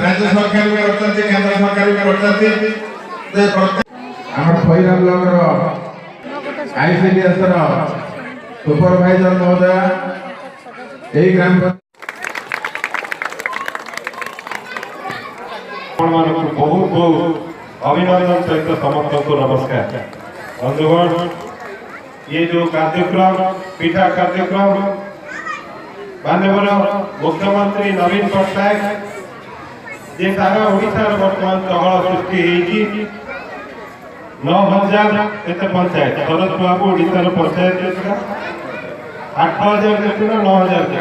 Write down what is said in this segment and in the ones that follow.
राज्य सरकार भी करते केंद्र सरकार भी करते आम खैरा ब्लॉक आईसीडीएस सुपरवाइजर महोदय यही ग्राम बहुत बहुत अभिनंदन सहित समस्त को नमस्कार। बंधुगण ये जो कार्यक्रम पीठा कार्यक्रम माननीय मुख्यमंत्री नवीन पट्टनायक ये सारा ओडिशार वर्तमान चहल सृष्टि 9000 पंचायत शरद बाबू ओडिशार पंचायत 8000 के 9000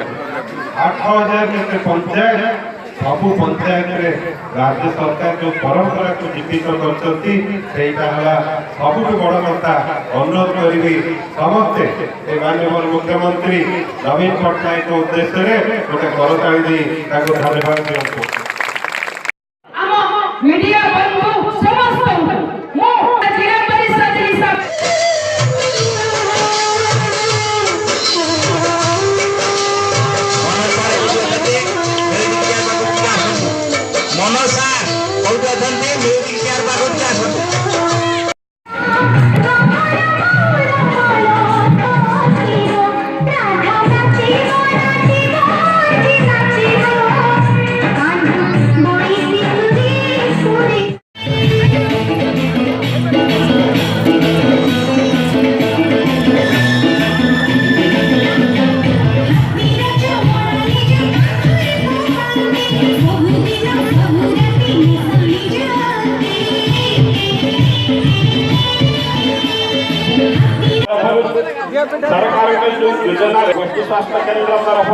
8000 के पंचायत सबू पंचायत रे राज्य सरकार जो परंपरा को जीवित करता सबुठ बड़ कथा अनुरोध करी समस्ते माननीय मुख्यमंत्री नवीन पट्टनायक उद्देश्य गोटे करताली दी धन्यवाद दिखाँ। सरकार जो योजना गोष्ठी स्वास्थ्य केन्द्र तरफ